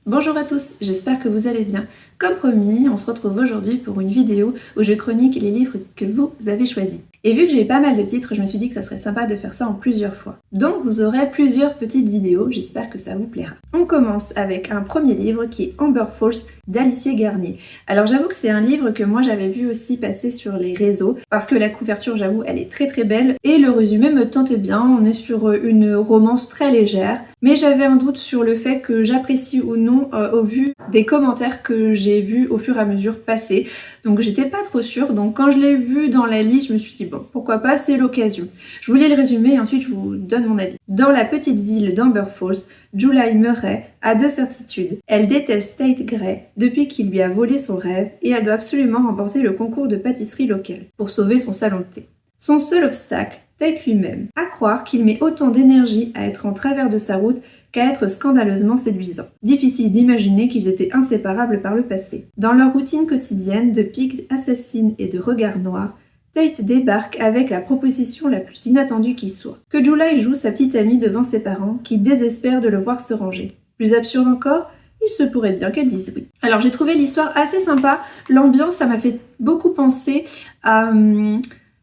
Bonjour à tous, j'espère que vous allez bien. Comme promis, on se retrouve aujourd'hui pour une vidéo où je chronique les livres que vous avez choisis. Et vu que j'ai pas mal de titres, je me suis dit que ça serait sympa de faire ça en plusieurs fois. Donc vous aurez plusieurs petites vidéos, j'espère que ça vous plaira. On commence avec un premier livre qui est Amber Falls d'Alicia Garnier. Alors j'avoue que c'est un livre que moi j'avais vu aussi passer sur les réseaux, parce que la couverture, j'avoue, elle est très belle, et le résumé me tentait bien. On est sur une romance très légère, mais j'avais un doute sur le fait que j'apprécie ou non au vu des commentaires que j'ai vus au fur et à mesure passer. Donc j'étais pas trop sûre, donc quand je l'ai vu dans la liste, je me suis dit bon, pourquoi pas, c'est l'occasion. Je voulais le résumer et ensuite je vous donne mon avis. Dans la petite ville d'Amber Falls, July Murray a deux certitudes. Elle déteste Tate Gray depuis qu'il lui a volé son rêve et elle doit absolument remporter le concours de pâtisserie locale pour sauver son salon de thé. Son seul obstacle, Tate lui-même, à croire qu'il met autant d'énergie à être en travers de sa route qu'à être scandaleusement séduisant. Difficile d'imaginer qu'ils étaient inséparables par le passé. Dans leur routine quotidienne de piques assassines et de regards noirs, Tate débarque avec la proposition la plus inattendue qui soit. Que July joue sa petite amie devant ses parents qui désespèrent de le voir se ranger. Plus absurde encore, il se pourrait bien qu'elle dise oui. Alors j'ai trouvé l'histoire assez sympa, l'ambiance ça m'a fait beaucoup penser à...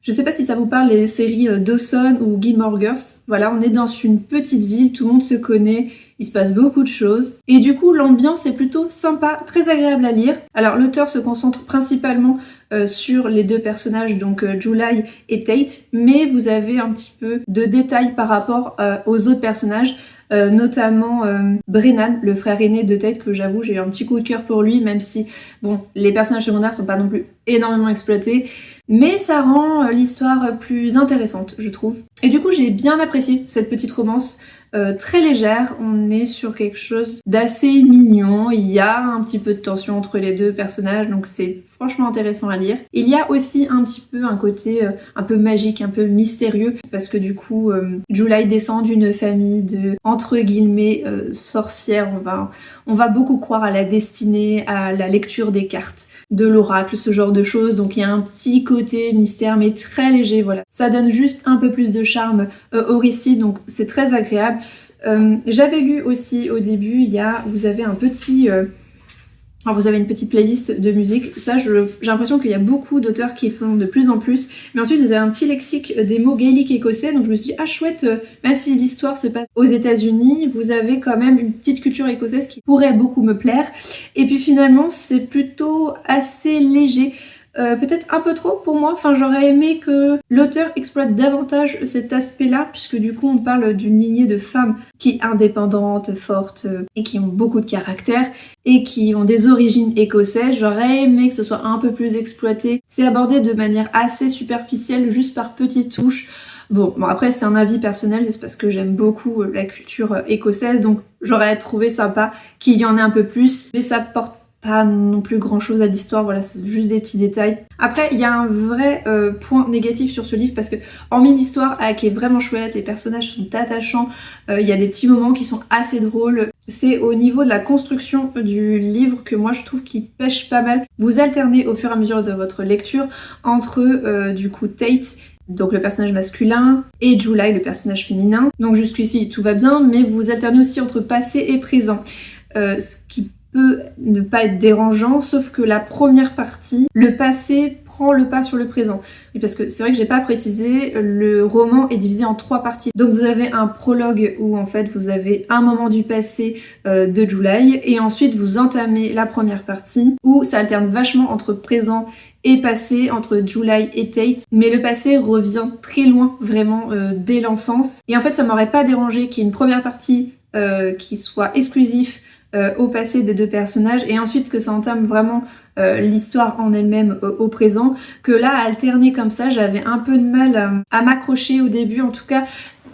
Je sais pas si ça vous parle, les séries Dawson ou Gilmore Girls. Voilà, on est dans une petite ville, tout le monde se connaît, il se passe beaucoup de choses. Et du coup, l'ambiance est plutôt sympa, très agréable à lire. Alors, l'auteur se concentre principalement sur les deux personnages, donc July et Tate, mais vous avez un petit peu de détails par rapport aux autres personnages. Notamment Brennan, le frère aîné de Tate, que j'avoue j'ai eu un petit coup de cœur pour lui, même si bon, les personnages secondaires sont pas non plus énormément exploités, mais ça rend l'histoire plus intéressante, je trouve. Et du coup j'ai bien apprécié cette petite romance très légère. On est sur quelque chose d'assez mignon, il y a un petit peu de tension entre les deux personnages, donc c'est franchement intéressant à lire. Il y a aussi un petit peu un côté un peu magique, un peu mystérieux, parce que du coup July descend d'une famille de entre guillemets sorcières. On va beaucoup croire à la destinée, à la lecture des cartes, de l'oracle, ce genre de choses, donc il y a un petit côté mystère mais très léger, voilà. Ça donne juste un peu plus de charme au récit, donc c'est très agréable. J'avais lu aussi au début, vous avez un petit... alors vous avez une petite playlist de musique, ça j'ai l'impression qu'il y a beaucoup d'auteurs qui font de plus en plus, mais ensuite vous avez un petit lexique des mots gaéliques écossais, donc je me suis dit ah chouette, même si l'histoire se passe aux États-Unis, vous avez quand même une petite culture écossaise qui pourrait beaucoup me plaire, et puis finalement c'est plutôt assez léger. Peut-être un peu trop pour moi, enfin j'aurais aimé que l'auteur exploite davantage cet aspect-là, puisque du coup on parle d'une lignée de femmes qui est indépendante, forte, et qui ont beaucoup de caractère, et qui ont des origines écossaises. J'aurais aimé que ce soit un peu plus exploité. C'est abordé de manière assez superficielle, juste par petites touches. Bon après c'est un avis personnel, c'est parce que j'aime beaucoup la culture écossaise, donc j'aurais trouvé sympa qu'il y en ait un peu plus, mais ça porte pas non plus grand chose à l'histoire, voilà, c'est juste des petits détails. Après, il y a un vrai point négatif sur ce livre parce que, hormis l'histoire qui est vraiment chouette, les personnages sont attachants, il y a des petits moments qui sont assez drôles. C'est au niveau de la construction du livre que moi je trouve qu'il pêche pas mal. Vous alternez au fur et à mesure de votre lecture entre du coup Tate, donc le personnage masculin, et July, le personnage féminin. Donc jusqu'ici tout va bien, mais vous alternez aussi entre passé et présent. Ce qui peut ne pas être dérangeant, sauf que la première partie, le passé prend le pas sur le présent. Oui, parce que c'est vrai que j'ai pas précisé, le roman est divisé en 3 parties. Donc vous avez un prologue où en fait vous avez un moment du passé de July, et ensuite vous entamez la première partie où ça alterne vachement entre présent et passé, entre July et Tate, mais le passé revient très loin vraiment dès l'enfance. Et en fait ça m'aurait pas dérangé qu'il y ait une première partie qui soit exclusif au passé des deux personnages, et ensuite que ça entame vraiment l'histoire en elle-même au présent, que là, alterner comme ça, j'avais un peu de mal à m'accrocher au début. En tout cas,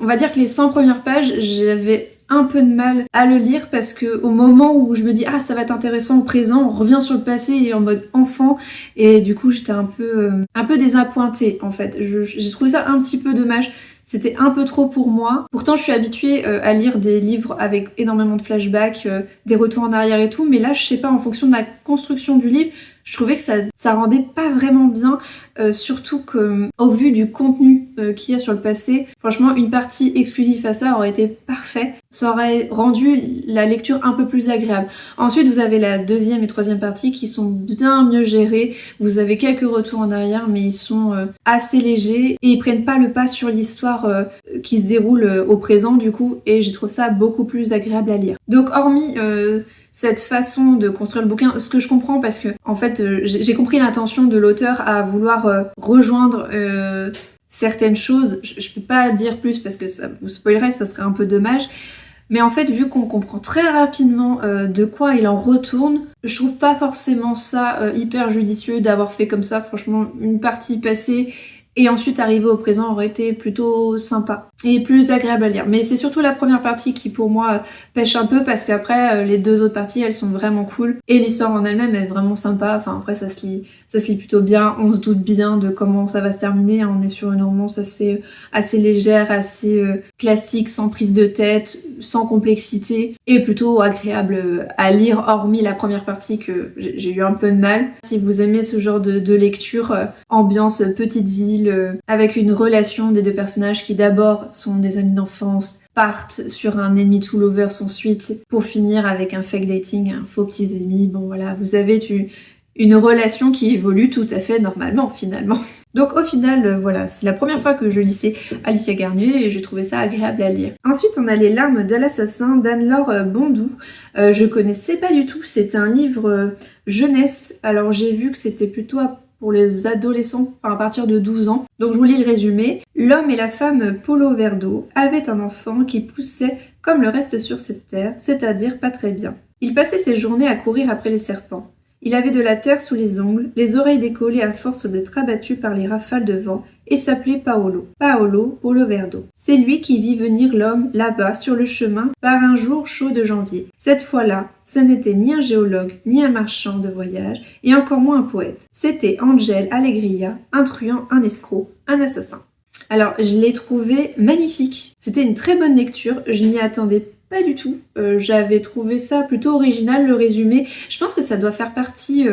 on va dire que les 100 premières pages, j'avais un peu de mal à le lire, parce que au moment où je me dis ah ça va être intéressant au présent, on revient sur le passé et en mode enfant, et du coup j'étais un peu désappointée en fait. J'ai trouvé ça un petit peu dommage. C'était un peu trop pour moi. Pourtant, je suis habituée à lire des livres avec énormément de flashbacks, des retours en arrière et tout, mais là, je sais pas, en fonction de la construction du livre, je trouvais que ça rendait pas vraiment bien, surtout que au vu du contenu qu'il y a sur le passé, franchement une partie exclusive à ça aurait été parfait. Ça aurait rendu la lecture un peu plus agréable. Ensuite vous avez la deuxième et troisième partie qui sont bien mieux gérées. Vous avez quelques retours en arrière mais ils sont assez légers et ils prennent pas le pas sur l'histoire qui se déroule au présent du coup, et je trouve ça beaucoup plus agréable à lire. Donc hormis cette façon de construire le bouquin, ce que je comprends parce que en fait j'ai compris l'intention de l'auteur à vouloir rejoindre certaines choses. Je peux pas dire plus parce que ça vous spoilerait, ça serait un peu dommage. Mais en fait, vu qu'on comprend très rapidement de quoi il en retourne, je trouve pas forcément ça hyper judicieux d'avoir fait comme ça. Franchement, une partie passée et ensuite arriver au présent aurait été plutôt sympa et plus agréable à lire. Mais c'est surtout la première partie qui pour moi pêche un peu parce qu'après les deux autres parties elles sont vraiment cool et l'histoire en elle-même est vraiment sympa. Enfin après ça se lit plutôt bien, on se doute bien de comment ça va se terminer. On est sur une romance assez légère, assez classique, sans prise de tête, sans complexité et plutôt agréable à lire, hormis la première partie que j'ai eu un peu de mal. Si vous aimez ce genre de lecture, ambiance petite ville, avec une relation des deux personnages qui d'abord sont des amis d'enfance, partent sur un enemy to lovers ensuite pour finir avec un fake dating, un faux petits ennemis. Bon voilà, vous avez une relation qui évolue tout à fait normalement finalement. Donc au final, voilà, c'est la première fois que je lisais Alicia Garnier et j'ai trouvé ça agréable à lire. Ensuite, on a Les larmes de l'assassin d'Anne-Laure Bondou. Je connaissais pas du tout, c'est un livre jeunesse. Alors j'ai vu que c'était plutôt pour les adolescents, enfin à partir de 12 ans. Donc je vous lis le résumé. L'homme et la femme Polo Verdo avaient un enfant qui poussait comme le reste sur cette terre, c'est-à-dire pas très bien. Il passait ses journées à courir après les serpents. Il avait de la terre sous les ongles, les oreilles décollées à force d'être abattu par les rafales de vent, et s'appelait Paolo. Paolo Polo Verdo. C'est lui qui vit venir l'homme là-bas sur le chemin par un jour chaud de janvier. Cette fois-là, ce n'était ni un géologue, ni un marchand de voyage, et encore moins un poète. C'était Angel Allegria, un truand, un escroc, un assassin. Alors, je l'ai trouvé magnifique. C'était une très bonne lecture, je n'y attendais pas du tout. J'avais trouvé ça plutôt original, le résumé. Je pense que ça doit faire partie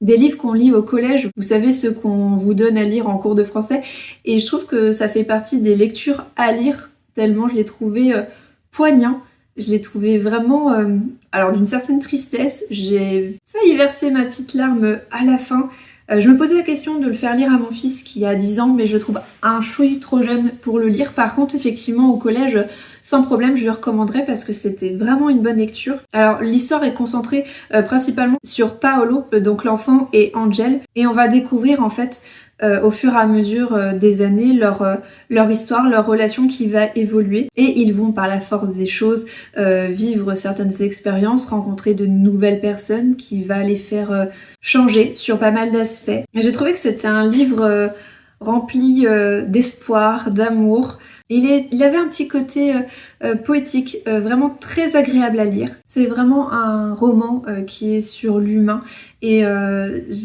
des livres qu'on lit au collège. Vous savez, ceux qu'on vous donne à lire en cours de français. Et je trouve que ça fait partie des lectures à lire, tellement je l'ai trouvé poignant. Je l'ai trouvé vraiment... alors d'une certaine tristesse. J'ai failli verser ma petite larme à la fin. Je me posais la question de le faire lire à mon fils qui a 10 ans, mais je le trouve un chouï trop jeune pour le lire. Par contre, effectivement, au collège, sans problème, je lui recommanderais parce que c'était vraiment une bonne lecture. Alors, l'histoire est concentrée principalement sur Paolo, donc l'enfant, et Angel, et on va découvrir en fait au fur et à mesure des années leur histoire, leur relation qui va évoluer, et ils vont par la force des choses vivre certaines expériences, rencontrer de nouvelles personnes qui va les faire changer sur pas mal d'aspects. J'ai trouvé que c'était un livre rempli d'espoir, d'amour. Il avait un petit côté poétique, vraiment très agréable à lire. C'est vraiment un roman qui est sur l'humain et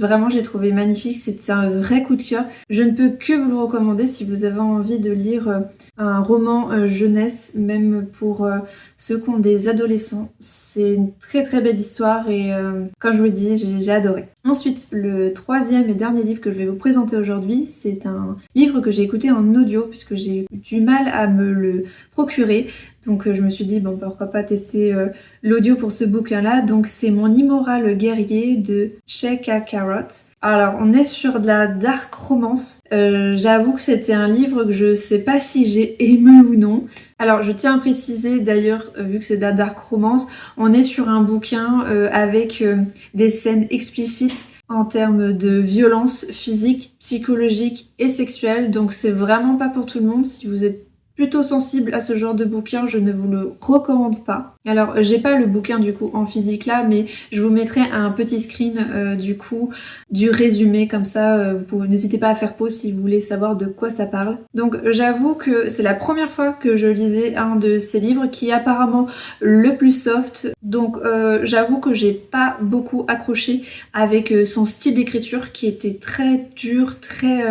vraiment j'ai trouvé magnifique, c'était un vrai coup de cœur. Je ne peux que vous le recommander si vous avez envie de lire un roman jeunesse, même pour ceux qui ont des adolescents. C'est une très très belle histoire et comme je vous dis, j'ai adoré. Ensuite, le troisième et dernier livre que je vais vous présenter aujourd'hui, c'est un livre que j'ai écouté en audio puisque j'ai eu du mal à me le procurer. Donc je me suis dit, bon, pourquoi pas tester l'audio pour ce bouquin-là. Donc c'est Mon immoral guerrier de Cheka Carrot. Alors on est sur de la dark romance. J'avoue que c'était un livre que je sais pas si j'ai aimé ou non. Alors je tiens à préciser d'ailleurs, vu que c'est de la dark romance, on est sur un bouquin avec des scènes explicites en termes de violence physique, psychologique et sexuelle. Donc c'est vraiment pas pour tout le monde. Si vous êtes plutôt sensible à ce genre de bouquin, je ne vous le recommande pas. Alors j'ai pas le bouquin du coup en physique là, mais je vous mettrai un petit screen du coup du résumé, comme ça n'hésitez pas à faire pause si vous voulez savoir de quoi ça parle. Donc j'avoue que c'est la première fois que je lisais un de ces livres qui est apparemment le plus soft, donc j'avoue que j'ai pas beaucoup accroché avec son style d'écriture qui était très dur, très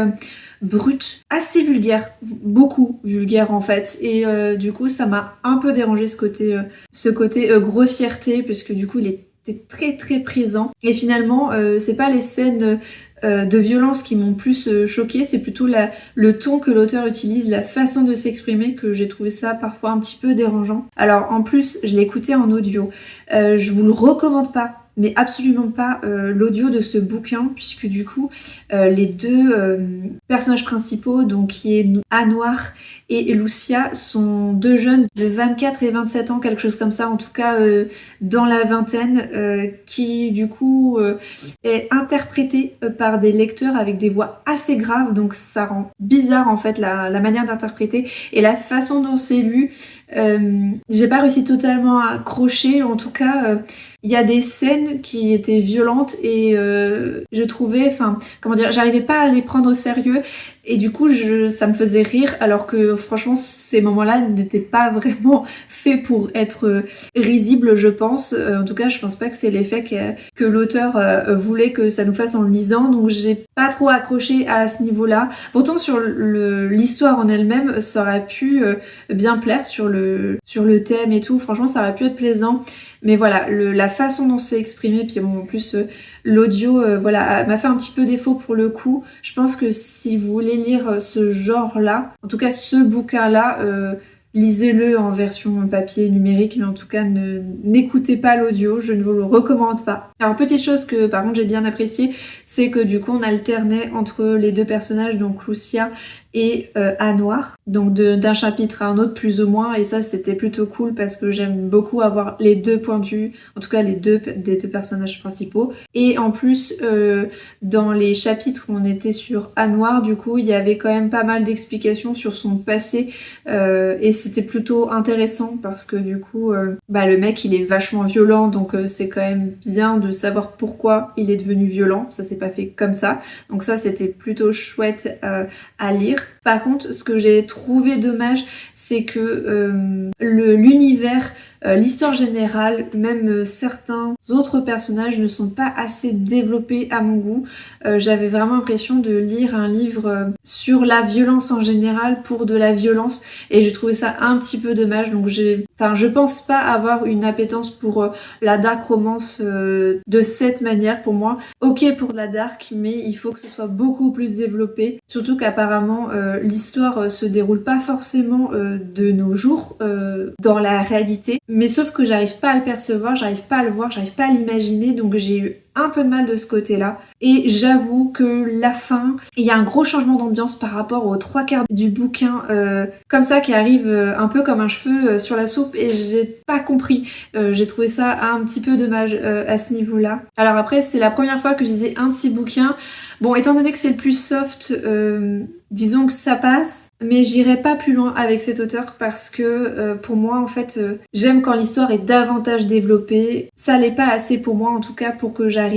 brut, assez vulgaire, beaucoup vulgaire en fait, et du coup ça m'a un peu dérangé ce côté grossièreté, puisque du coup il est c'était très très présent. Et finalement, c'est pas les scènes de violence qui m'ont plus choquée, c'est plutôt le ton que l'auteur utilise, la façon de s'exprimer, que j'ai trouvé ça parfois un petit peu dérangeant. Alors en plus, je l'ai écouté en audio, je vous le recommande pas, mais absolument pas l'audio de ce bouquin, puisque du coup les deux personnages principaux, donc qui est Anouar et Lucia, sont deux jeunes de 24 et 27 ans, quelque chose comme ça, en tout cas dans la vingtaine, qui du coup est interprété par des lecteurs avec des voix assez graves, donc ça rend bizarre en fait la manière d'interpréter et la façon dont c'est lu. J'ai pas réussi totalement à accrocher, en tout cas il y a des scènes qui étaient violentes et je trouvais, enfin comment dire, j'arrivais pas à les prendre au sérieux et du coup ça me faisait rire, alors que franchement ces moments-là n'étaient pas vraiment faits pour être risibles, je pense. En tout cas je pense pas que c'est l'effet que l'auteur voulait que ça nous fasse en le lisant, donc j'ai pas trop accroché à ce niveau-là. Pourtant sur l'histoire en elle-même ça aurait pu bien plaire, sur le thème et tout, franchement ça aurait pu être plaisant. Mais voilà, la façon dont c'est exprimé, puis bon, en plus l'audio voilà, m'a fait un petit peu défaut pour le coup. Je pense que si vous voulez lire ce genre-là, en tout cas ce bouquin-là, lisez-le en version papier numérique, mais en tout cas n'écoutez pas l'audio, je ne vous le recommande pas. Alors petite chose que par contre j'ai bien apprécié, c'est que du coup on alternait entre les deux personnages, donc Lucia et Anouar, donc d'un chapitre à un autre plus ou moins, et ça c'était plutôt cool parce que j'aime beaucoup avoir les deux points de vue, en tout cas des deux personnages principaux. Et en plus dans les chapitres où on était sur Anouar, du coup il y avait quand même pas mal d'explications sur son passé et c'était plutôt intéressant parce que du coup le mec il est vachement violent, donc c'est quand même bien de savoir pourquoi il est devenu violent, ça s'est pas fait comme ça, donc ça c'était plutôt chouette à lire. Par contre, ce que j'ai trouvé dommage, c'est que l'univers, l'histoire générale, même certains autres personnages ne sont pas assez développés à mon goût. J'avais vraiment l'impression de lire un livre sur la violence en général pour de la violence, et j'ai trouvé ça un petit peu dommage. Donc je pense pas avoir une appétence pour la dark romance de cette manière. Pour moi, ok pour la dark, mais il faut que ce soit beaucoup plus développé, surtout qu'apparemment l'histoire se déroule pas forcément de nos jours dans la réalité, mais sauf que j'arrive pas à le percevoir, j'arrive pas à le voir, j'arrive pas à l'imaginer, donc j'ai eu un peu de mal de ce côté-là. Et j'avoue que la fin, il y a un gros changement d'ambiance par rapport aux 3/4 du bouquin, comme ça, qui arrive un peu comme un cheveu sur la soupe, et j'ai pas compris. J'ai trouvé ça un petit peu dommage à ce niveau-là. Alors après, c'est la première fois que je lisais un de ces bouquins. Bon, étant donné que c'est le plus soft, disons que ça passe, mais j'irai pas plus loin avec cet auteur parce que pour moi, en fait, j'aime quand l'histoire est davantage développée. Ça l'est pas assez pour moi, en tout cas, pour que j'arrive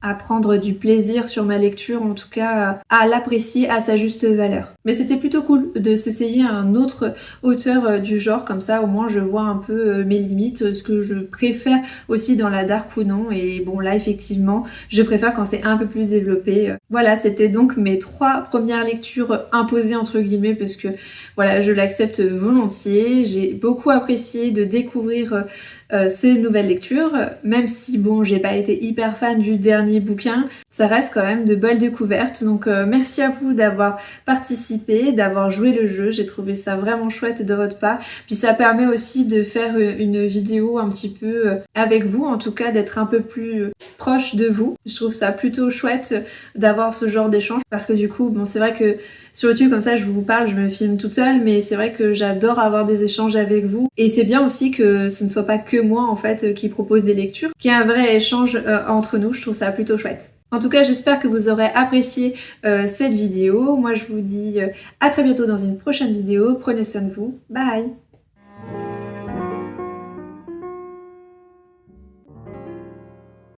à prendre du plaisir sur ma lecture, en tout cas à l'apprécier à sa juste valeur. Mais c'était plutôt cool de s'essayer à un autre auteur du genre, comme ça au moins je vois un peu mes limites, ce que je préfère aussi dans la dark ou non, et bon là effectivement je préfère quand c'est un peu plus développé. Voilà, c'était donc mes 3 premières lectures imposées entre guillemets, parce que voilà, je l'accepte volontiers. J'ai beaucoup apprécié de découvrir ces nouvelles lectures, même si bon, j'ai pas été hyper fan du dernier bouquin, ça reste quand même de belles découvertes. Donc merci à vous d'avoir participé, d'avoir joué le jeu, j'ai trouvé ça vraiment chouette de votre part. Puis ça permet aussi de faire une vidéo un petit peu avec vous, en tout cas d'être un peu plus proche de vous. Je trouve ça plutôt chouette d'avoir ce genre d'échange, parce que du coup, bon, c'est vrai que sur YouTube, comme ça, je vous parle, je me filme toute seule, mais c'est vrai que j'adore avoir des échanges avec vous. Et c'est bien aussi que ce ne soit pas que moi, en fait, qui propose des lectures, qu'il y ait un vrai échange entre nous. Je trouve ça plutôt chouette. En tout cas, j'espère que vous aurez apprécié cette vidéo. Moi, je vous dis à très bientôt dans une prochaine vidéo. Prenez soin de vous. Bye!